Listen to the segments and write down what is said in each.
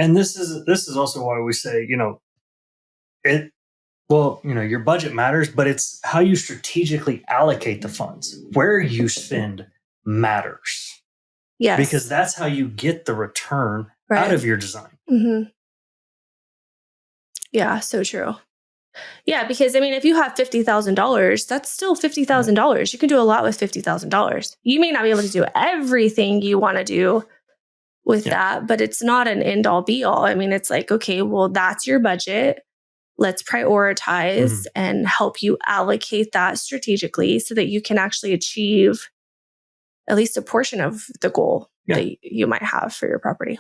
And this is also why we say, your budget matters, but it's how you strategically allocate the funds. Where you spend matters. Yes. Because that's how you get the return out of your design. Mm-hmm. Yeah, so true. Yeah, because if you have $50,000, that's still $50,000. You can do a lot with $50,000. You may not be able to do everything you want to do with that, but it's not an end all be all. It's like, okay, well, that's your budget. Let's prioritize and help you allocate that strategically so that you can actually achieve at least a portion of the goal that you might have for your property.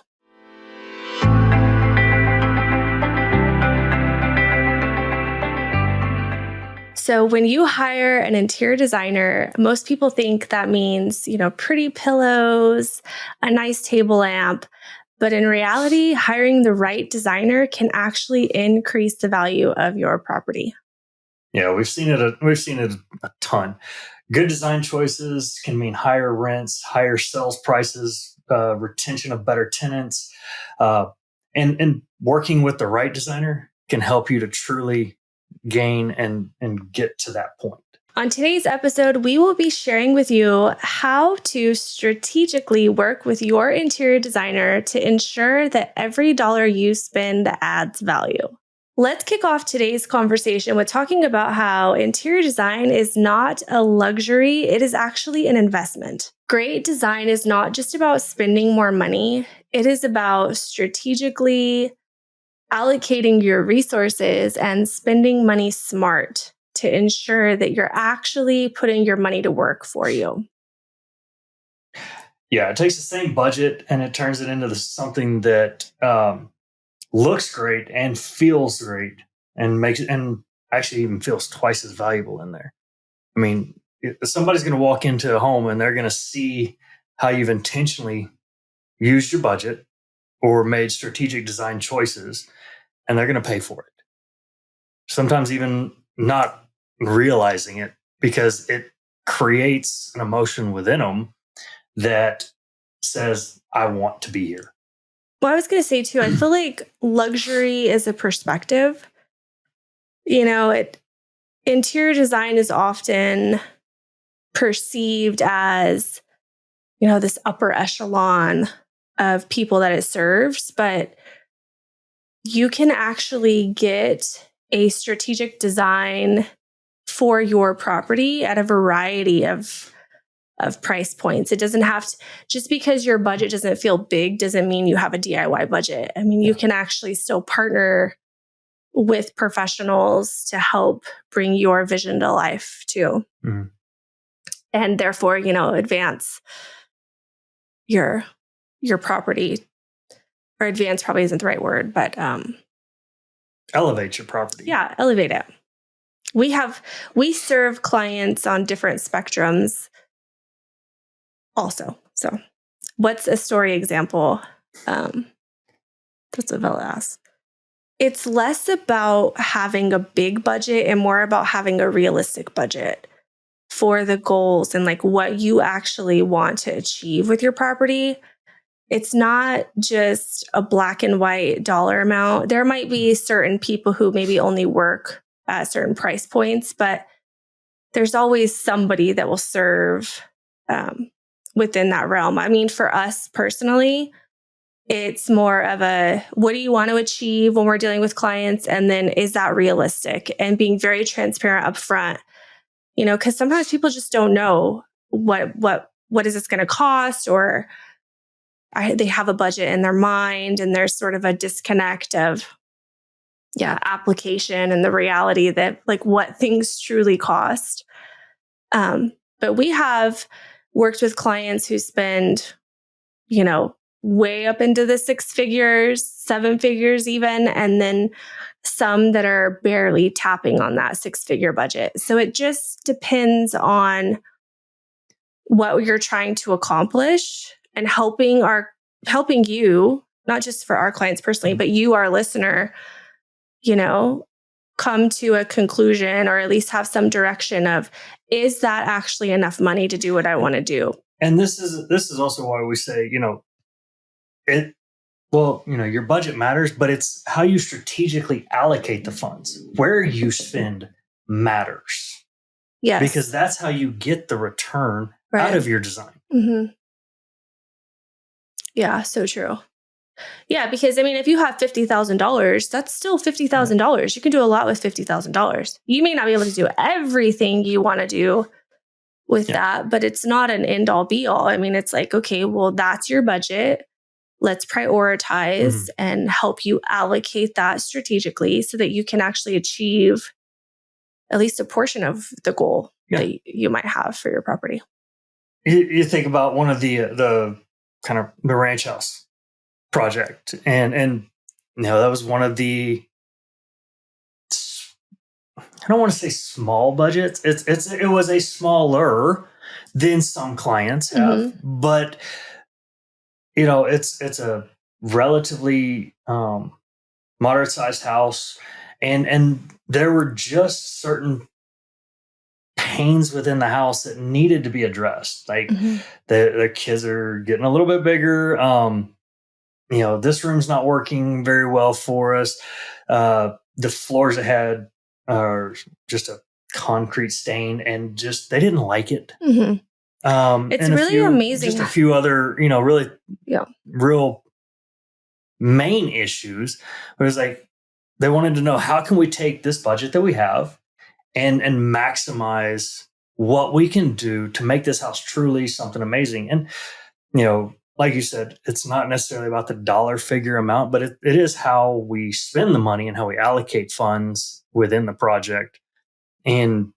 So when you hire an interior designer, most people think that means, pretty pillows, a nice table lamp. But in reality, hiring the right designer can actually increase the value of your property. Yeah, we've seen it a ton. Good design choices can mean higher rents, higher sales prices, retention of better tenants, and working with the right designer can help you to truly gain and get to that point. On today's episode, we will be sharing with you how to strategically work with your interior designer to ensure that every dollar you spend adds value. Let's kick off today's conversation with talking about how interior design is not a luxury, it is actually an investment. Great design is not just about spending more money, it is about strategically allocating your resources and spending money smart to ensure that you're actually putting your money to work for you. Yeah, it takes the same budget and it turns it into something that looks great and feels great and actually even feels twice as valuable in there. If somebody's going to walk into a home and they're going to see how you've intentionally used your budget or made strategic design choices, and they're going to pay for it. Sometimes even not realizing it because it creates an emotion within them that says, I want to be here. Well, I was going to say too, I feel like luxury is a perspective. Interior design is often perceived as, this upper echelon of people that it serves, but you can actually get a strategic design for your property at a variety of price points. It doesn't have to, just because your budget doesn't feel big doesn't mean you have a DIY budget. You can actually still partner with professionals to help bring your vision to life too. Mm-hmm. And therefore, advance your property. Or advance probably isn't the right word, but elevate your property. Yeah, elevate it. We serve clients on different spectrums also. So what's a story example? That's what Bella asked. It's less about having a big budget and more about having a realistic budget for the goals and like what you actually want to achieve with your property. It's not just a black and white dollar amount. There might be certain people who maybe only work at certain price points, but there's always somebody that will serve within that realm. For us personally, it's more of a, what do you want to achieve when we're dealing with clients? And then is that realistic? And being very transparent up front, because sometimes people just don't know what is this going to cost, or they have a budget in their mind and there's sort of a disconnect of application and the reality that like what things truly cost. But we have worked with clients who spend, way up into the 6 figures, 7 figures even, and then some that are barely tapping on that 6-figure budget. So it just depends on what you're trying to accomplish and helping you, not just for our clients personally, but you, our listener, come to a conclusion or at least have some direction of, is that actually enough money to do what I want to do? And this is also why we say, Well, your budget matters, but it's how you strategically allocate the funds. Where you spend matters. Yes. Because that's how you get the return out of your design. Mm-hmm. Yeah, so true. Yeah, because if you have $50,000, that's still $50,000. You can do a lot with $50,000. You may not be able to do everything you want to do with that, but it's not an end all be all. It's like, okay, well, that's your budget. Let's prioritize and help you allocate that strategically so that you can actually achieve at least a portion of the goal that you might have for your property. You think about one of the kind of the ranch house project, and that was one of the, I don't want to say small budgets. It was a smaller than some clients have, but it's a relatively moderate sized house, and there were just certain pains within the house that needed to be addressed. Like the kids are getting a little bit bigger. This room's not working very well for us. The floors had just a concrete stain, and just they didn't like it. It's really amazing. Just a few other, really real main issues. It was like they wanted to know, how can we take this budget that we have and maximize what we can do to make this house truly something amazing. And like you said, it's not necessarily about the dollar figure amount, but it is how we spend the money and how we allocate funds within the project and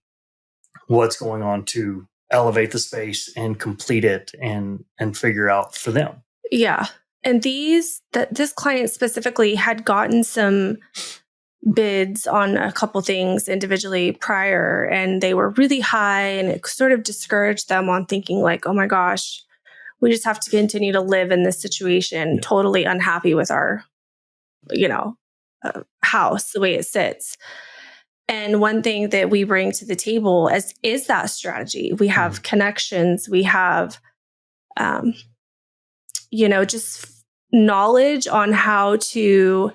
what's going on to elevate the space and complete it and figure out for them. Yeah. And this client specifically had gotten some bids on a couple things individually prior, and they were really high, and it sort of discouraged them on thinking like, oh my gosh, we just have to continue to live in this situation, totally unhappy with our, house, the way it sits. And one thing that we bring to the table is that strategy. We have connections. We have, just knowledge on how to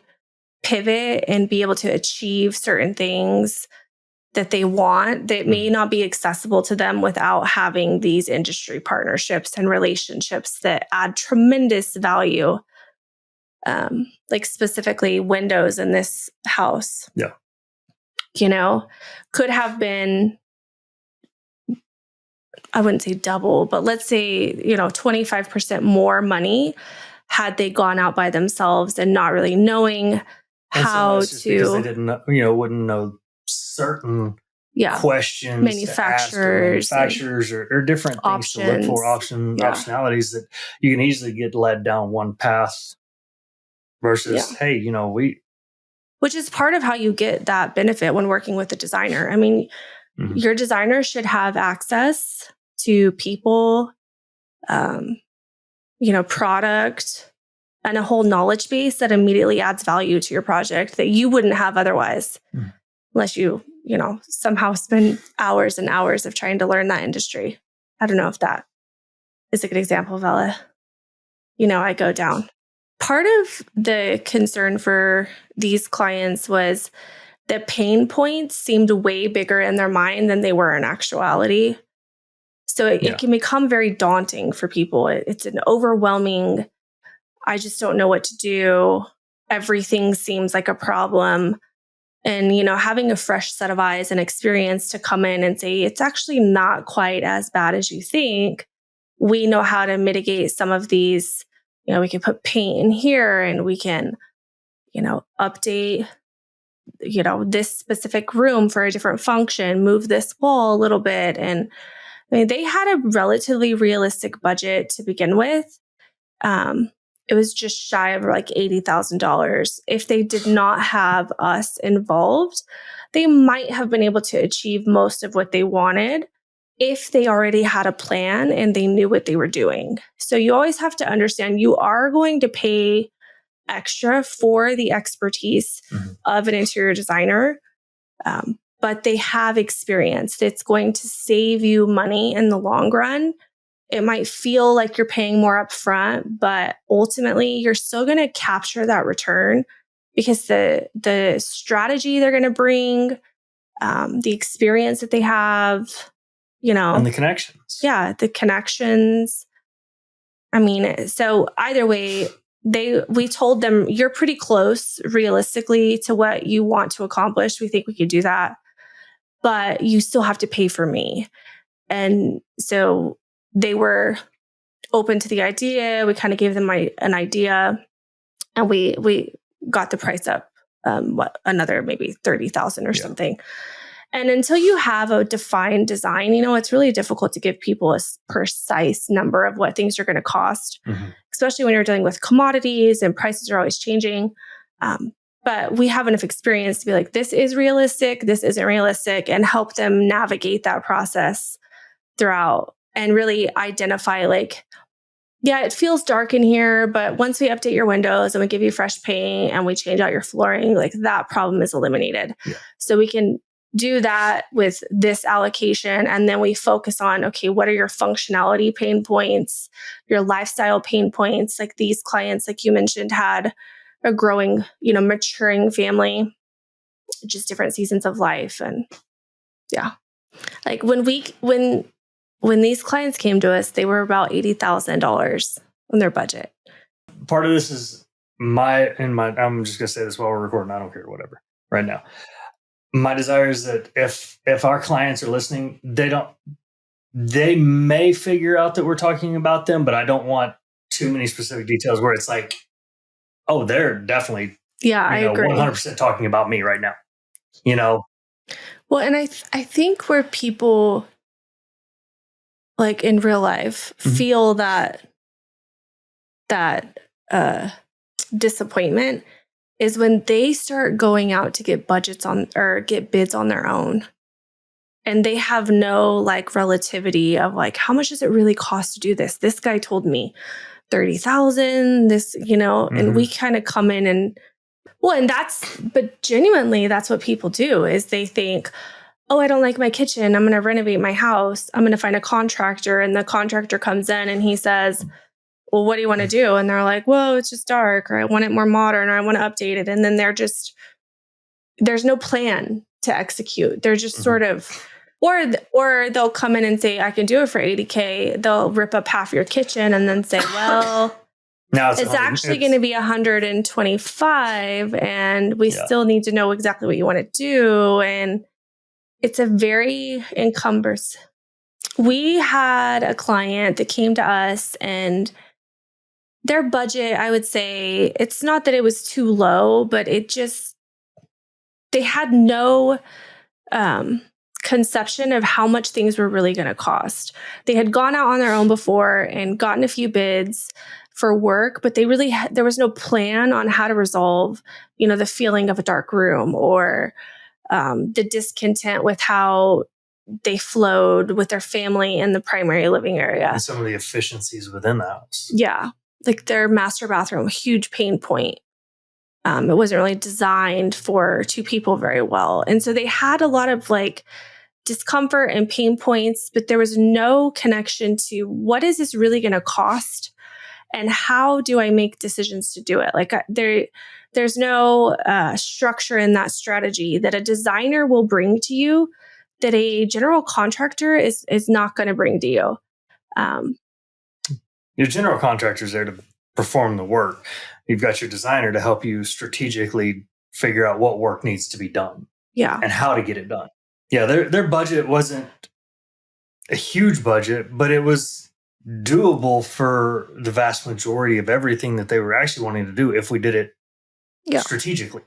pivot and be able to achieve certain things that they want that may not be accessible to them without having these industry partnerships and relationships that add tremendous value. Like specifically windows in this house. Yeah. Could have been, I wouldn't say double, but let's say, 25% more money had they gone out by themselves and not really knowing how to. Because they didn't know, wouldn't know certain questions, manufacturers or different things to look for, optionalities that you can easily get led down one path versus, hey, which is part of how you get that benefit when working with a designer. Your designer should have access to people, product, and a whole knowledge base that immediately adds value to your project that you wouldn't have otherwise, unless you, somehow spend hours and hours of trying to learn that industry. I don't know if that is a good example, Vella. I go down. Part of the concern for these clients was the pain points seemed way bigger in their mind than they were in actuality. So it can become very daunting for people. It's an overwhelming, I just don't know what to do. Everything seems like a problem. And, having a fresh set of eyes and experience to come in and say, it's actually not quite as bad as you think. We know how to mitigate some of these. We can put paint in here, and we can, update, this specific room for a different function, move this wall a little bit. And they had a relatively realistic budget to begin with. It was just shy of like $80,000. If they did not have us involved, they might have been able to achieve most of what they wanted if they already had a plan and they knew what they were doing. So you always have to understand you are going to pay extra for the expertise of an interior designer, but they have experience. It's going to save you money in the long run It might feel like you're paying more upfront, but ultimately you're still going to capture that return because the strategy they're going to bring, the experience that they have, and the connections. Yeah, the connections. I mean, so either way, we told them you're pretty close realistically to what you want to accomplish. We think we could do that, but you still have to pay for me. And so they were open to the idea. We kind of gave them an idea, and we got the price up, another maybe 30,000 or something. And until you have a defined design, it's really difficult to give people a precise number of what things are going to cost, especially when you're dealing with commodities and prices are always changing. But we have enough experience to be like, this is realistic, this isn't realistic, and help them navigate that process throughout and really identify like, yeah, it feels dark in here, but once we update your windows and we give you fresh paint and we change out your flooring, like that problem is eliminated. Yeah. So we can do that with this allocation. And then we focus on, okay, what are your functionality pain points, your lifestyle pain points? Like these clients, like you mentioned, had a growing, maturing family, just different seasons of life. And yeah, like when these clients came to us, they were about $80,000 on their budget. Part of this is I'm just going to say this while we're recording. I don't care, whatever, right now. My desire is that if our clients are listening, they may figure out that we're talking about them, but I don't want too many specific details where it's like, oh, they're definitely, I agree, 100% talking about me right now, Well, and I think where people like in real life feel that disappointment is when they start going out to get budgets on or get bids on their own. And they have no like relativity of like, how much does it really cost to do this? This guy told me 30,000, this, and we kind of come in and but genuinely, that's what people do is they think, oh, I don't like my kitchen. I'm going to renovate my house. I'm going to find a contractor. And the contractor comes in and he says, well, what do you want to do? And they're like, well, it's just dark, or I want it more modern, or I want to update it. And then there's no plan to execute. They're just sort of, or they'll come in and say, I can do it for $80K. They'll rip up half your kitchen and then say, well, now it's actually going to be 125 and we still need to know exactly what you want to do. And it's a very encumbrous. We had a client that came to us and their budget, I would say, it's not that it was too low, but they had no conception of how much things were really going to cost. They had gone out on their own before and gotten a few bids for work, but there was no plan on how to resolve, the feeling of a dark room or the discontent with how they flowed with their family in the primary living area. And some of the efficiencies within the house. Yeah. Like their master bathroom, a huge pain point. It wasn't really designed for two people very well. And so they had a lot of like discomfort and pain points, but there was no connection to what is this really going to cost and how do I make decisions to do it? Like there's no structure in that strategy that a designer will bring to you that a general contractor is not going to bring to you. Your general contractor is there to perform the work. You've got your designer to help you strategically figure out what work needs to be done. Yeah. And how to get it done. Yeah, their budget wasn't a huge budget, but it was doable for the vast majority of everything that they were actually wanting to do if we did it strategically.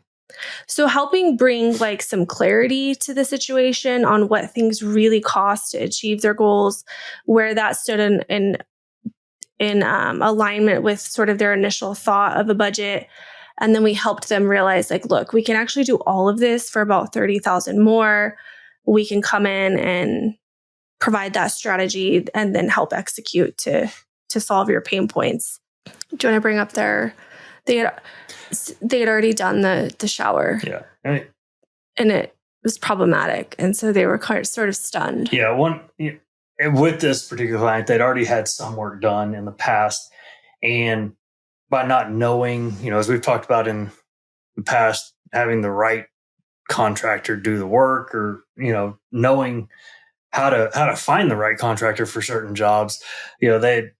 So helping bring like some clarity to the situation on what things really cost to achieve their goals, where that stood in alignment with sort of their initial thought of a budget. And then we helped them realize like, look, we can actually do all of this for about 30,000 more. We can come in and provide that strategy and then help execute to solve your pain points. Do you want to bring up they had already done the shower. Yeah. And it was problematic. And so they were sort of stunned. Yeah. with this particular client, they'd already had some work done in the past. And by not knowing, as we've talked about in the past, having the right contractor do the work, or, knowing how to find the right contractor for certain jobs, they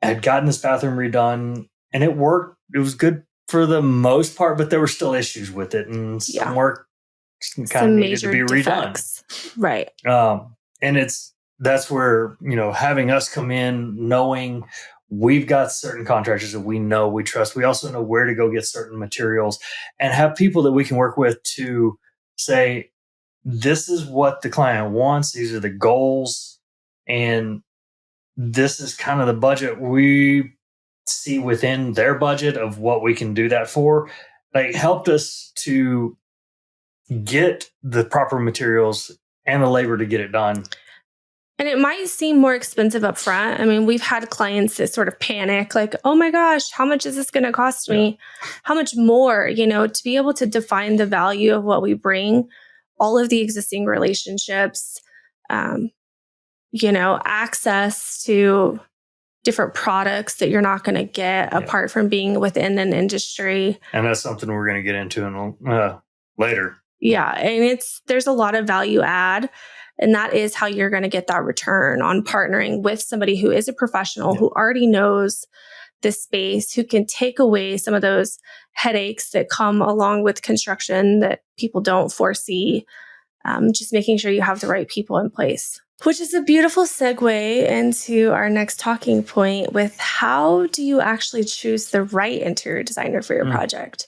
had gotten this bathroom redone and it worked. It was good for the most part, but there were still issues with it, and some work kind of needed to be redone. Right. And that's where, having us come in, knowing we've got certain contractors that we know, we trust. We also know where to go get certain materials, and have people that we can work with to say, this is what the client wants. These are the goals. And this is kind of the budget we see within their budget of what we can do that for. Like, helped us to get the proper materials and the labor to get it done. And it might seem more expensive up front. I mean, we've had clients that sort of panic, like, oh my gosh, how much is this going to cost me? How much more, to be able to define the value of what we bring, all of the existing relationships, access to different products that you're not going to get apart from being within an industry. And that's something we're going to get into later. Yeah. And there's a lot of value add. And that is how you're going to get that return on partnering with somebody who is a professional, who already knows the space, who can take away some of those headaches that come along with construction that people don't foresee. Just making sure you have the right people in place. Which is a beautiful segue into our next talking point with how do you actually choose the right interior designer for your project?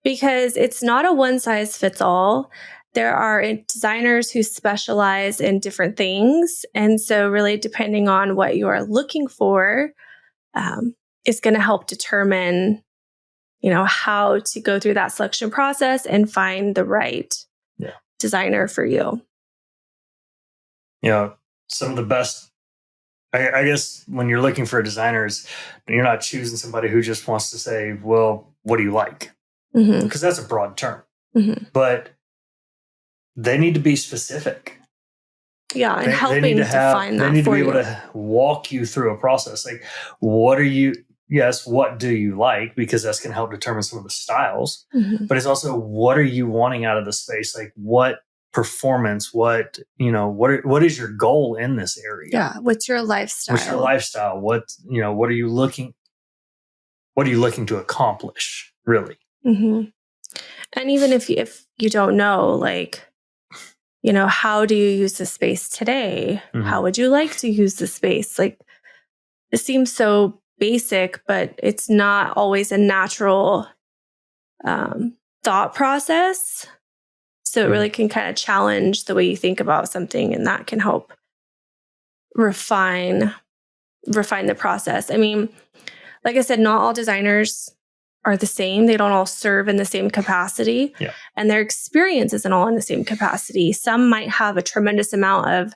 Because it's not a one size fits all. There are designers who specialize in different things. And so really depending on what you are looking for is going to help determine, how to go through that selection process and find the right designer for you. Some of the best, I guess, when you're looking for a designer, is you're not choosing somebody who just wants to say, well, what do you like? Because that's a broad term. But they need to be specific. Yeah, and helping to define that. They need to be able to walk you through a process. Like, what do you like? Because that's going to help determine some of the styles. But it's also, what are you wanting out of the space? Like, what performance, what is your goal in this area? Yeah. What's your lifestyle? What are you looking to accomplish, really? And even if you don't know, like, how do you use the space today? How would you like to use the space? Like, it seems so basic, but it's not always a natural thought process. So it really can kind of challenge the way you think about something, and that can help refine the process. I mean, like I said, not all designers are the same. They don't all serve in the same capacity, and their experience isn't all in the same capacity. Some might have a tremendous amount of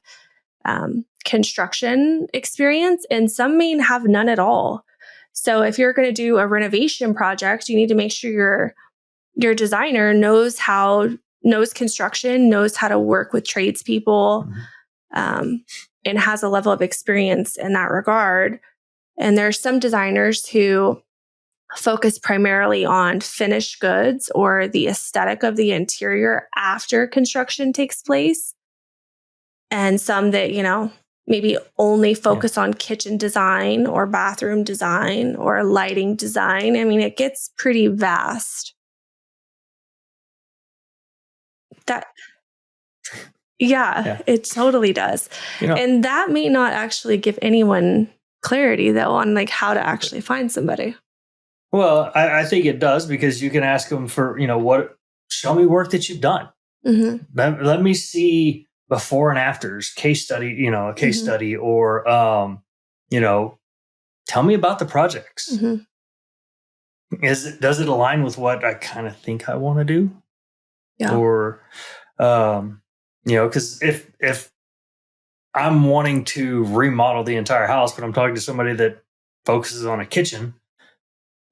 construction experience, and some may have none at all. So if you're going to do a renovation project, you need to make sure your designer knows construction, knows how to work with tradespeople, and has a level of experience in that regard. And there are some designers who focus primarily on finished goods or the aesthetic of the interior after construction takes place. And some that, maybe only focus on kitchen design or bathroom design or lighting design. I mean, it gets pretty vast. It totally does. And that may not actually give anyone clarity, though, on like how to actually find somebody. Well, I think it does, because you can ask them for, show me work that you've done. Let me see before and afters, case study, a case study, or, tell me about the projects. Does it align with what I kind of think I want to do? Or, because if I'm wanting to remodel the entire house, but I'm talking to somebody that focuses on a kitchen,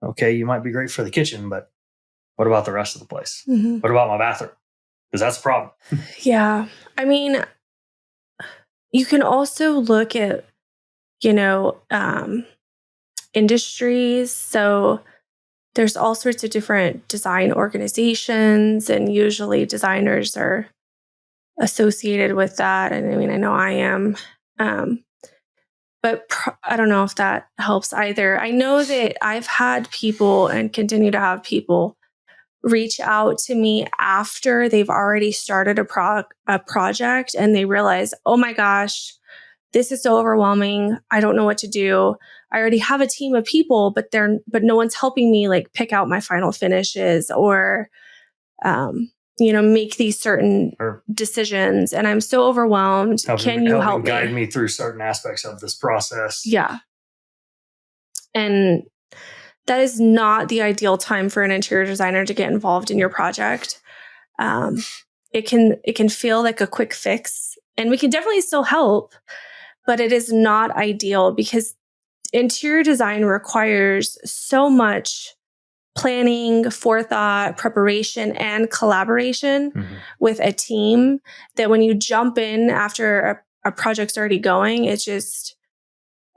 okay, you might be great for the kitchen, but what about the rest of the place? What about my bathroom? Because that's a problem. I mean, you can also look at, industries. So there's all sorts of different design organizations, and usually designers are associated with that. And I mean, I know I am. But I don't know if that helps either. I know that I've had people and continue to have people reach out to me after they've already started a project and they realize, oh my gosh, this is so overwhelming. I don't know what to do. I already have a team of people, but no one's helping me like pick out my final finishes or, make these certain decisions. And I'm so overwhelmed. Can you help me? Guide me through certain aspects of this process? Yeah. And that is not the ideal time for an interior designer to get involved in your project. It can feel like a quick fix, and we can definitely still help, but it is not ideal because interior design requires so much planning, forethought, preparation, and collaboration with a team that when you jump in after a project's already going, it just,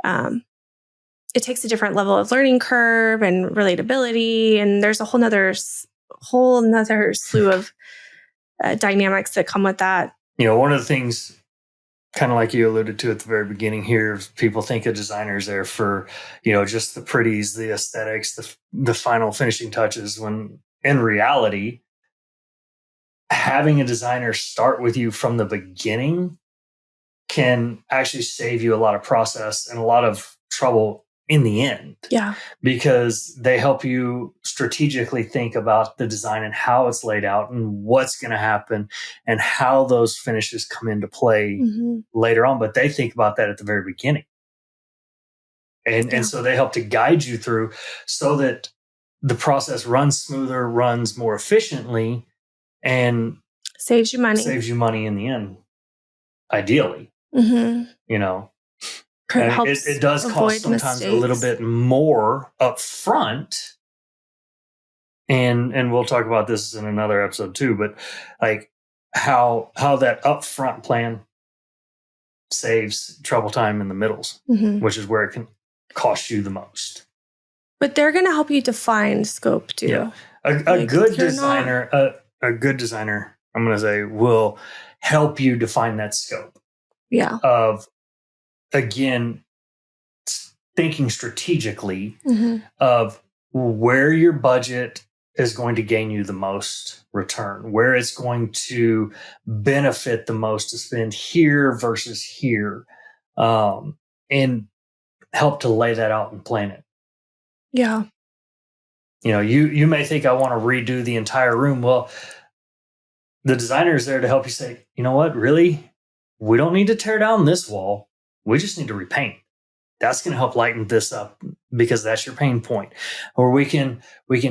it takes a different level of learning curve and relatability. And there's a whole nother slew of dynamics that come with that. One of the things, kind of like you alluded to at the very beginning here, people think a designer is there for, just the pretties, the aesthetics, the final finishing touches, when in reality, having a designer start with you from the beginning can actually save you a lot of process and a lot of trouble in the end. Yeah. Because they help you strategically think about the design and how it's laid out and what's going to happen and how those finishes come into play later on. But they think about that at the very beginning. And so they help to guide you through so that the process runs smoother, runs more efficiently, and saves you money in the end, ideally. It does cost sometimes a little bit more up front. And we'll talk about this in another episode too, but like how that upfront plan saves trouble time in the middles, which is where it can cost you the most. But they're going to help you define scope too. Yeah. A good designer, I'm going to say, will help you define that scope. Yeah. Of, again, thinking strategically of where your budget is going to gain you the most return, where it's going to benefit the most to spend here versus here, and help to lay that out and plan it. Yeah. You may think I want to redo the entire room. Well, the designer is there to help you say, you know what, really, we don't need to tear down this wall. We just need to repaint. That's going to help lighten this up because that's your pain point. Or we can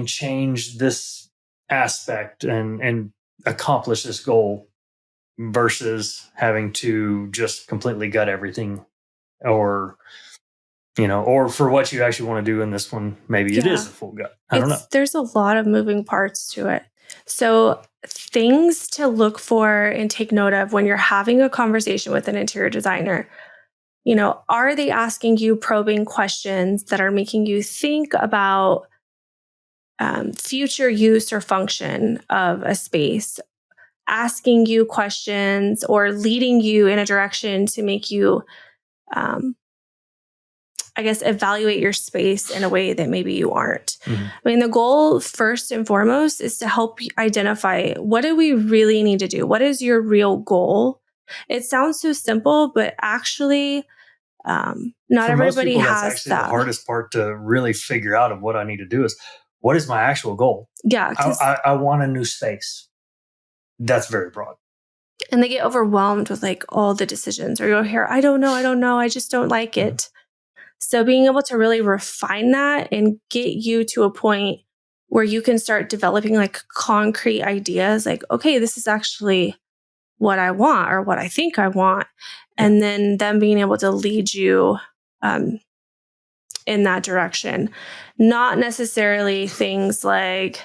change this aspect and accomplish this goal versus having to just completely gut everything, or for what you actually want to do in this one, maybe it is a full gut. I don't know. There's a lot of moving parts to it. So things to look for and take note of when you're having a conversation with an interior designer. Are they asking you probing questions that are making you think about future use or function of a space? Asking you questions or leading you in a direction to make you, evaluate your space in a way that maybe you aren't. I mean, the goal first and foremost is to help identify, what do we really need to do? What is your real goal? It sounds so simple, but actually, not everybody has that's actually that. The hardest part to really figure out of what I need to do is, what is my actual goal? Yeah. I want a new space. That's very broad. And they get overwhelmed with like all the decisions, or you'll hear, I don't know. I just don't like it. So being able to really refine that and get you to a point where you can start developing like concrete ideas, like, okay, this is actually what I want or what I think I want. And then them being able to lead you in that direction. Not necessarily things like,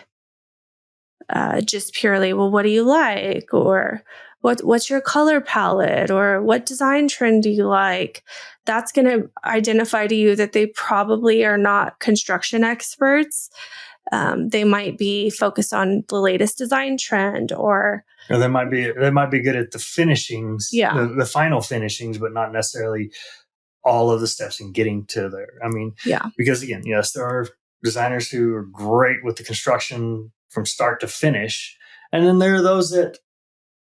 just purely, well, what do you like? Or what's your color palette? Or what design trend do you like? That's going to identify to you that they probably are not construction experts. They might be focused on the latest design trend, or they might be good at the finishings, Yeah. the final finishings, but not necessarily all of the steps in getting to there. I mean, yeah, because again, yes, there are designers who are great with the construction from start to finish, and then there are those that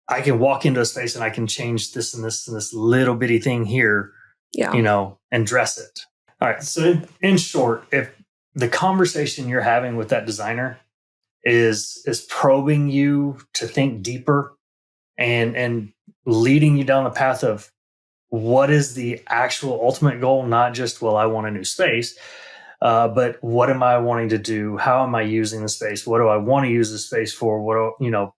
I can walk into a space and I can change this and this and this little bitty thing here, yeah, and dress it. All right. So in short, if the conversation you're having with that designer is probing you to think deeper and leading you down the path of what is the actual ultimate goal, not just, well, I want a new space, but what am I wanting to do? How am I using the space? What do I want to use the space for? What do,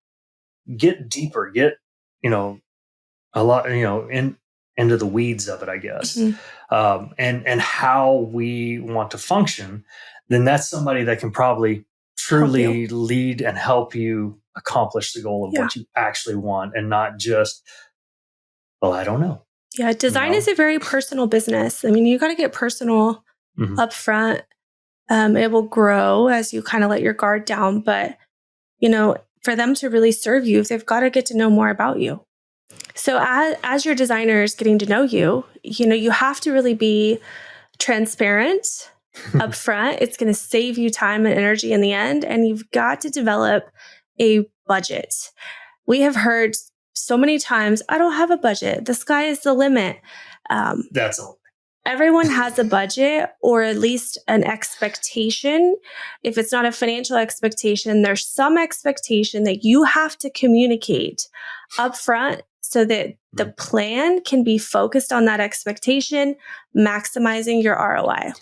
get deeper, get, a lot, into the weeds of it, I guess. Mhm. And how we want to function, then that's somebody that can probably truly lead and help you accomplish the goal of what you actually want, and not just, well, I don't know. Yeah, design is a very personal business. I mean, you got to get personal up front. It will grow as you kind of let your guard down. But, for them to really serve you, they've got to get to know more about you. So as your designer is getting to know you, you have to really be transparent up front. It's going to save you time and energy in the end. And you've got to develop a budget. We have heard so many times, I don't have a budget. The sky is the limit. That's all. Everyone has a budget, or at least an expectation. If it's not a financial expectation, there's some expectation that you have to communicate up front so that the plan can be focused on that expectation, maximizing your ROI.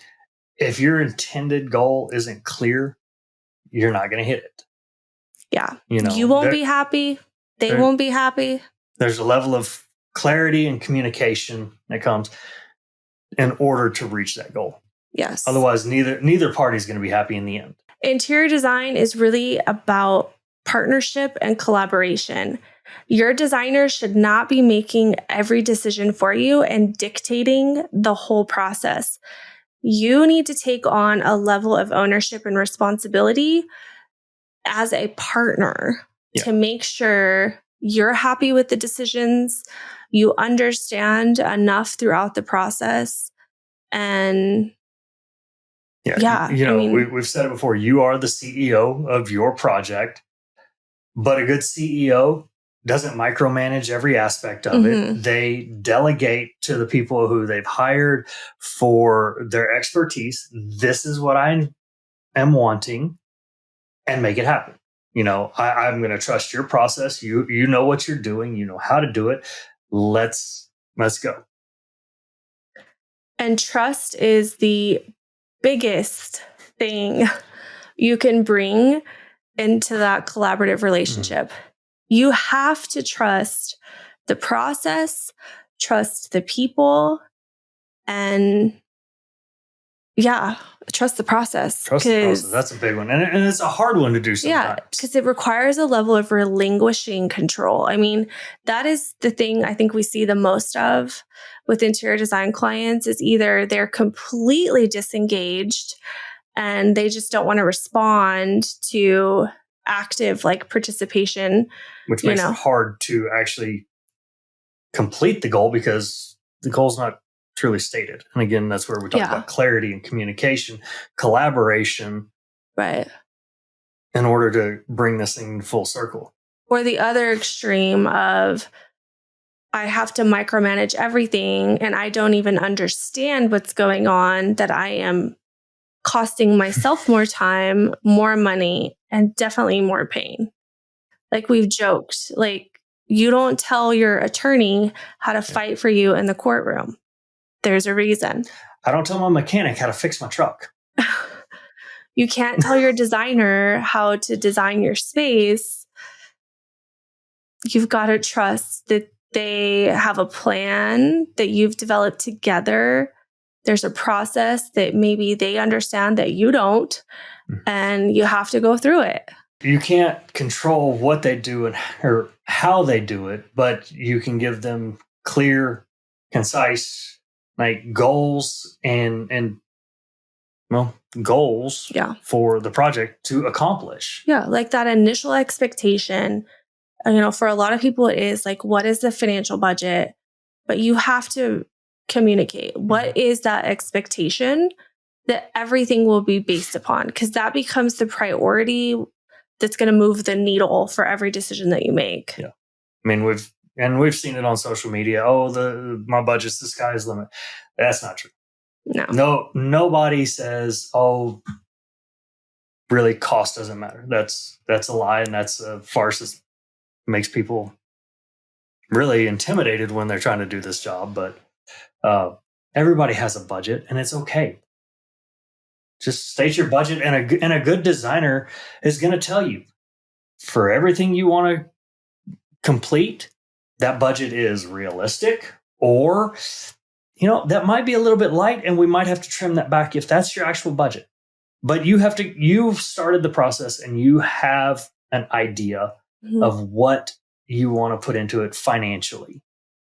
If your intended goal isn't clear, you're not going to hit it. Yeah. You won't be happy. They won't be happy. There's a level of clarity and communication that comes in order to reach that goal. Yes. Otherwise, neither party is going to be happy in the end. Interior design is really about partnership and collaboration. Your designer should not be making every decision for you and dictating the whole process. You need to take on a level of ownership and responsibility as a partner to make sure you're happy with the decisions, you understand enough throughout the process. And we've said it before, you are the CEO of your project, but a good CEO doesn't micromanage every aspect of it. They delegate to the people who they've hired for their expertise. This is what I am wanting, and make it happen. I'm going to trust your process. You know what you're doing. You know how to do it. Let's go. And trust is the biggest thing you can bring into that collaborative relationship. You have to trust the process, trust the people, and trust the process. Trust the process. That's a big one. And it's a hard one to do sometimes. Yeah, because it requires a level of relinquishing control. I mean, that is the thing I think we see the most of with interior design clients, is either they're completely disengaged and they just don't want to respond to active participation. Which makes it hard to actually complete the goal because the goal's not truly stated. And again, that's where we talk about clarity and communication, collaboration. Right. In order to bring this thing full circle. Or the other extreme of, I have to micromanage everything and I don't even understand what's going on, that I am costing myself more time, more money, and definitely more pain. Like we've joked, you don't tell your attorney how to fight for you in the courtroom. There's a reason. I don't tell my mechanic how to fix my truck. You can't tell your designer how to design your space. You've got to trust that they have a plan that you've developed together. There's a process that maybe they understand that you don't, and you have to go through it. you can't control what they do or how they do it, but you can give them clear, concise, like goals and goals for the project to accomplish. Yeah, like that initial expectation. For a lot of people, it is like, what is the financial budget? But you have to communicate. What is that expectation that everything will be based upon? Because that becomes the priority that's going to move the needle for every decision that you make. Yeah. I mean, we've seen it on social media. Oh, my budget's the sky's limit. That's not true. No, nobody says, oh, really, cost doesn't matter. That's a lie, and that's a farce that makes people really intimidated when they're trying to do this job. But everybody has a budget, and it's okay. Just state your budget, and a good designer is going to tell you for everything you want to complete, that budget is realistic, or that might be a little bit light, and we might have to trim that back if that's your actual budget. But you've started the process, and you have an idea of what you want to put into it financially.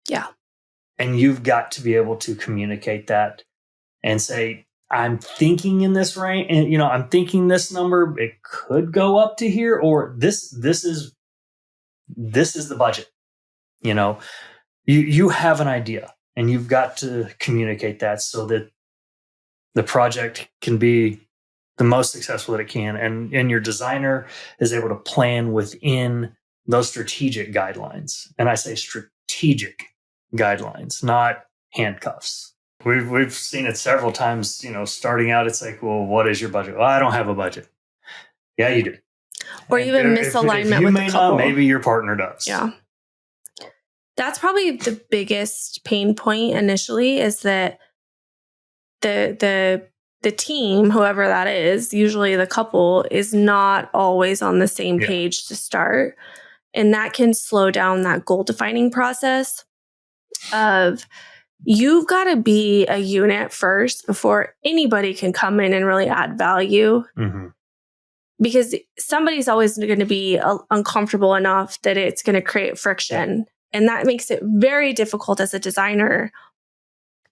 Yeah. And you've got to be able to communicate that and say, I'm thinking in this range, and I'm thinking this number, it could go up to here, or this is the budget. You have an idea, and you've got to communicate that so that the project can be the most successful that it can, and your designer is able to plan within those strategic guidelines. And I say strategic guidelines, not handcuffs. We've seen it several times, starting out, it's like, well, what is your budget? Well, I don't have a budget. Yeah, you do. Or even misalignment with the couple. Maybe your partner does. Yeah. That's probably the biggest pain point initially, is that the team, whoever that is, usually the couple, is not always on the same page to start. And that can slow down that goal defining process of, you've got to be a unit first before anybody can come in and really add value. Because somebody's always going to be uncomfortable enough that it's going to create friction. And that makes it very difficult as a designer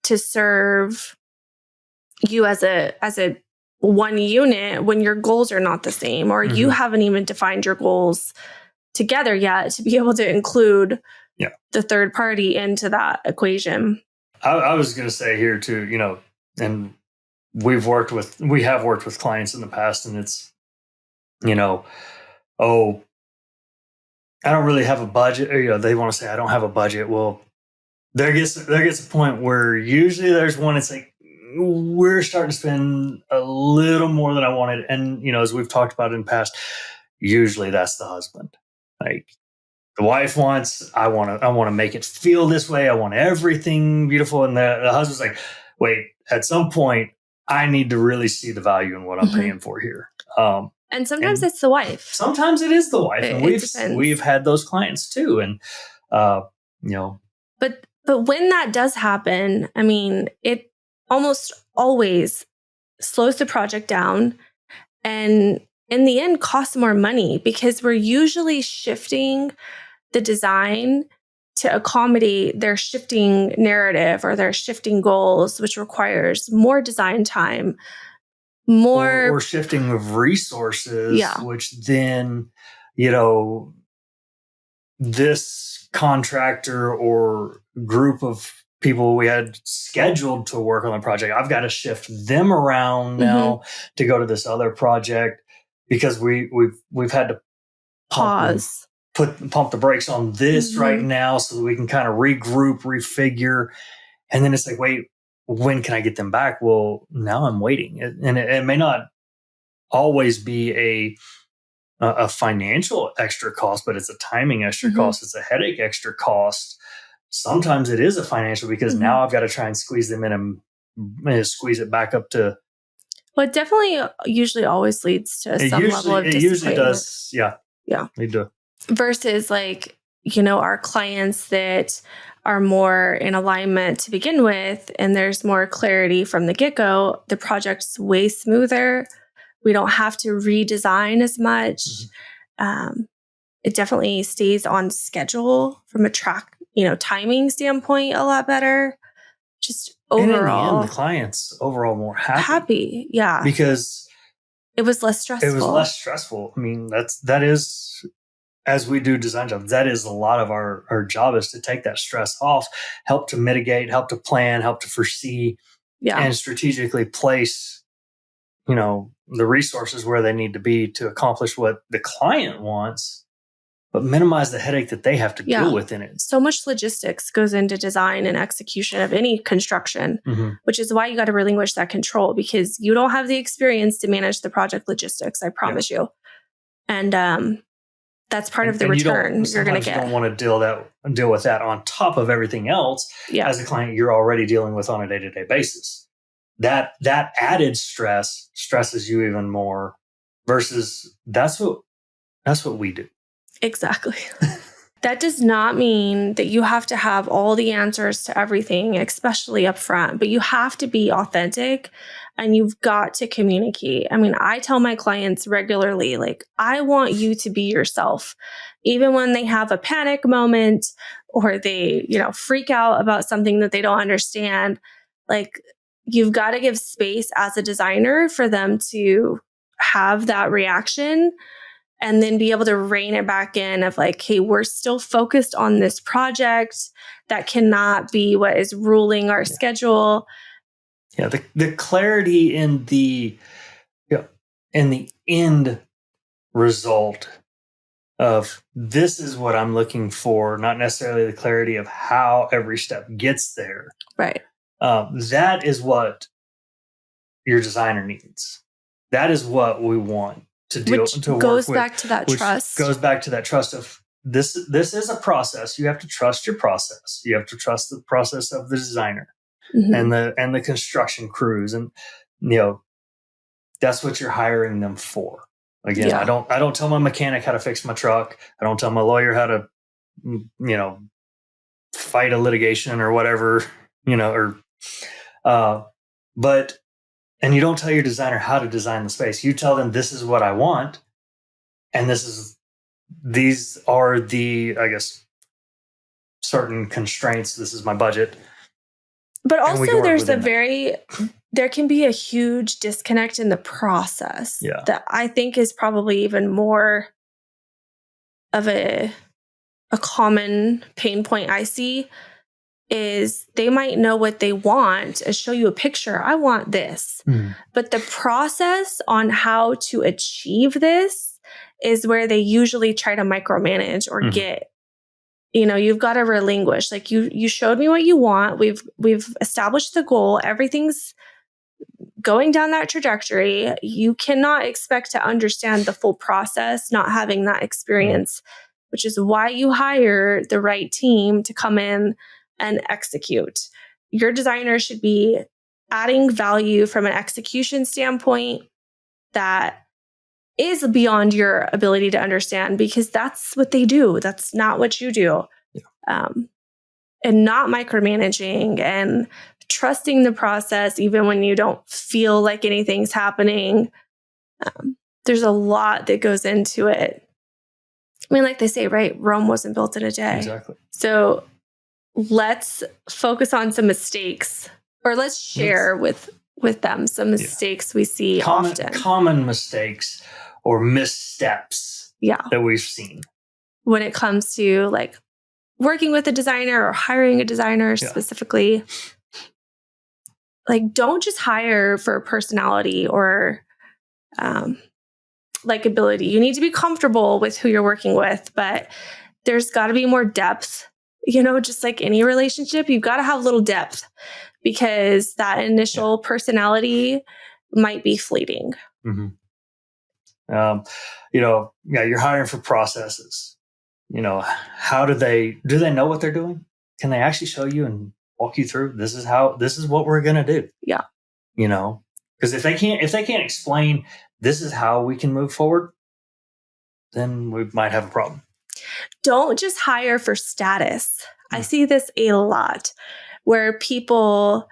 to serve you as a one unit when your goals are not the same, or you haven't even defined your goals together yet to be able to include the third party into that equation. I was going to say here too, and we have worked with clients in the past, and it's, oh, I don't really have a budget, or, they want to say, I don't have a budget. Well, there gets a point where usually there's one, it's like, we're starting to spend a little more than I wanted. And, as we've talked about in the past, usually that's the husband. Like, the wife wants, I want to make it feel this way. I want everything beautiful. And the husband's like, wait, at some point, I need to really see the value in what I'm paying for here. And sometimes it's the wife. Sometimes it is the wife. And we've had those clients too. And, But when that does happen, I mean, it almost always slows the project down, and in the end costs more money, because we're usually shifting the design to accommodate their shifting narrative or their shifting goals, which requires more design time, more or shifting of resources, which then, this contractor or group of people we had scheduled to work on the project, I've got to shift them around now to go to this other project, because we've had to pause, pump the brakes on this right now so that we can kind of regroup, refigure. And then it's like, wait, when can I get them back? Well, now I'm waiting. And it may not always be a financial extra cost, but it's a timing extra cost. It's a headache extra cost. Sometimes it is a financial, because now I've got to try and squeeze them in and squeeze it back up to. Well, it definitely usually always leads to some level of disappointment. It usually does. Yeah. Yeah. They do. Versus our clients that are more in alignment to begin with, and there's more clarity from the get-go, the project's way smoother. We don't have to redesign as much. It definitely stays on schedule from a timing standpoint a lot better. Just overall. And in the end, the client's overall more happy. Yeah. Because it was less stressful. It was less stressful. I mean, that is, as we do design jobs, that is a lot of our job, is to take that stress off, help to mitigate, help to plan, help to foresee, and strategically place, the resources where they need to be to accomplish what the client wants, but minimize the headache that they have to deal with in it. So much logistics goes into design and execution of any construction, which is why you got to relinquish that control, because you don't have the experience to manage the project logistics, I promise you. And that's part of the return you're going to get. You don't want to deal with that on top of everything else as a client you're already dealing with on a day-to-day basis. That added stress stresses you even more, versus that's what we do. Exactly. That does not mean that you have to have all the answers to everything, especially up front, but you have to be authentic and you've got to communicate. I mean, I tell my clients regularly, like, I want you to be yourself, even when they have a panic moment or they, freak out about something that they don't understand. Like, you've got to give space as a designer for them to have that reaction, and then be able to rein it back in of like, hey, we're still focused on this project. That cannot be what is ruling our schedule. Yeah, the clarity in the end result of this is what I'm looking for, not necessarily the clarity of how every step gets there. Right. That is what your designer needs. That is what we want to deal which to goes work back with, to that which trust. Goes back to that trust of this is a process. You have to trust your process. You have to trust the process of the designer and the construction crews, and that's what you're hiring them for. Again, I don't tell my mechanic how to fix my truck. I don't tell my lawyer how to fight a litigation or whatever, but and you don't tell your designer how to design the space. You tell them, this is what I want, and these are the, I guess, certain constraints. This is my budget. But also there can be a huge disconnect in the process that I think is probably even more of a common pain point I see, is they might know what they want and show you a picture. I want this. But the process on how to achieve this is where they usually try to micromanage or get, you've got to relinquish. Like, you showed me what you want. We've established the goal. Everything's going down that trajectory. You cannot expect to understand the full process, not having that experience, which is why you hire the right team to come in and execute. Your designer should be adding value from an execution standpoint that is beyond your ability to understand, because that's what they do. That's not what you do. And not micromanaging and trusting the process, even when you don't feel like anything's happening. There's a lot that goes into it. I mean, like they say, right? Rome wasn't built in a day. Exactly. So let's focus on some mistakes, or let's share with them some mistakes we see often. Common mistakes or missteps that we've seen when it comes to like working with a designer or hiring a designer specifically. Like, don't just hire for personality or likability. You need to be comfortable with who you're working with, but there's got to be more depth. Just like any relationship, you've got to have a little depth, because that initial personality might be fleeting. You're hiring for processes. How do they know what they're doing? Can they actually show you and walk you through? This is what we're going to do. Yeah. Because if they can't explain, this is how we can move forward, then we might have a problem. Don't just hire for status. I see this a lot where people,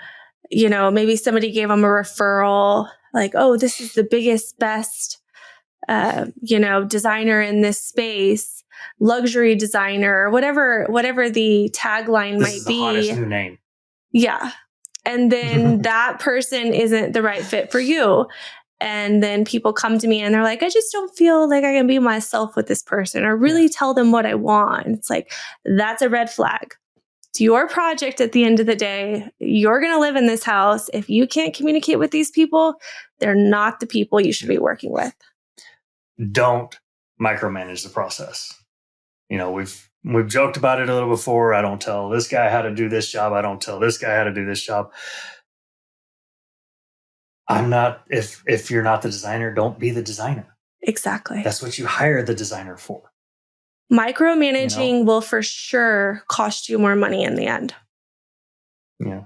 maybe somebody gave them a referral, like, oh, this is the biggest, best designer in this space, luxury designer, or whatever the tagline This might is the be. hottest new name. Yeah. And then that person isn't the right fit for you. And then people come to me and they're like, I just don't feel like I can be myself with this person or really tell them what I want. It's like, that's a red flag. It's your project at the end of the day. You're going to live in this house. If you can't communicate with these people, they're not the people you should be working with. Don't micromanage the process. We've joked about it a little before. I don't tell this guy how to do this job. I don't tell this guy how to do this job. I'm not, if you're not the designer, don't be the designer. Exactly. That's what you hire the designer for. Micromanaging will for sure cost you more money in the end. Yeah.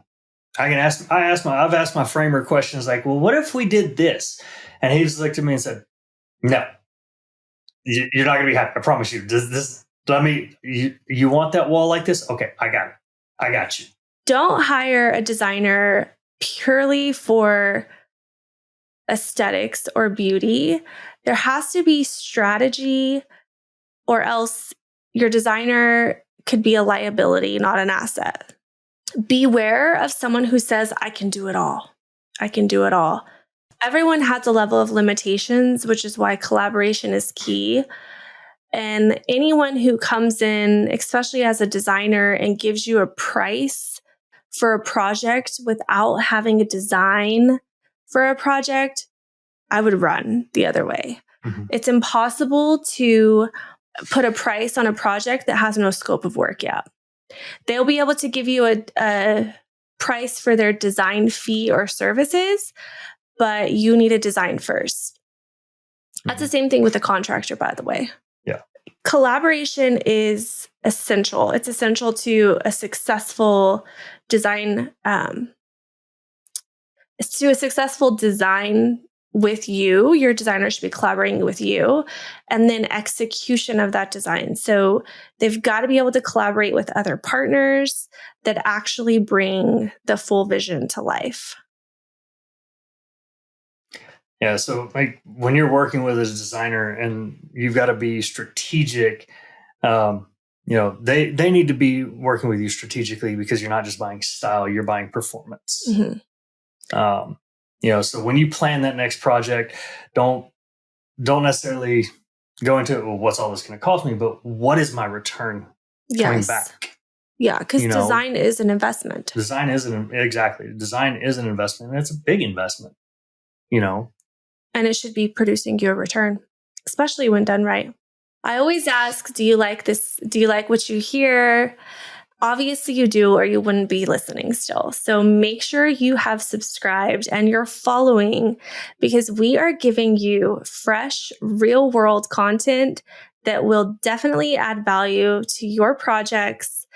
I've asked my framer questions like, well, what if we did this? And he just looked at me and said, no, you're not going to be happy. I promise you. You want that wall like this? Okay, I got it. I got you. Don't hire a designer purely for aesthetics or beauty. There has to be strategy, or else your designer could be a liability, not an asset. Beware of someone who says, I can do it all. I can do it all. Everyone has a level of limitations, which is why collaboration is key. And anyone who comes in, especially as a designer, and gives you a price for a project without having a design for a project, I would run the other way. Mm-hmm. It's impossible to put a price on a project that has no scope of work yet. They'll be able to give you a price for their design fee or services, but you need a design first. Mm-hmm. That's the same thing with a contractor, by the way. Yeah. Collaboration is essential. It's essential to a successful design, with you. Your designer should be collaborating with you, and then execution of that design. So they've got to be able to collaborate with other partners that actually bring the full vision to life. Yeah. So like when you're working with a designer and you've got to be strategic, they need to be working with you strategically, because you're not just buying style, you're buying performance. Mm-hmm. So when you plan that next project, don't necessarily go into, well, what's all this going to cost me, but what is my return coming back? Yeah, because design is an investment. Design is an investment, and it's a big investment, And it should be producing you a return, especially when done right. I always ask, do you like this? Do you like what you hear? Obviously you do, or you wouldn't be listening still. So make sure you have subscribed and you're following, because we are giving you fresh, real world content that will definitely add value to your projects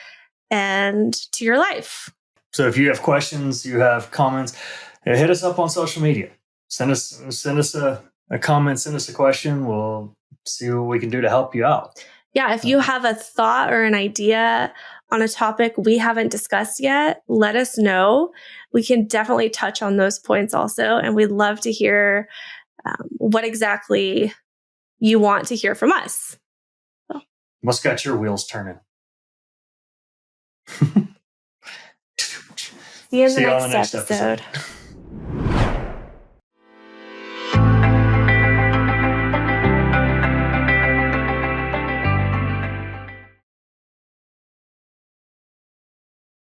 and to your life. So if you have questions, you have comments, hit us up on social media. Send us a comment, send us a question. We'll see what we can do to help you out. Yeah, if you have a thought or an idea on a topic we haven't discussed yet, let us know. We can definitely touch on those points also. And we'd love to hear what exactly you want to hear from us. So. What's got your wheels turning? See you in the next episode.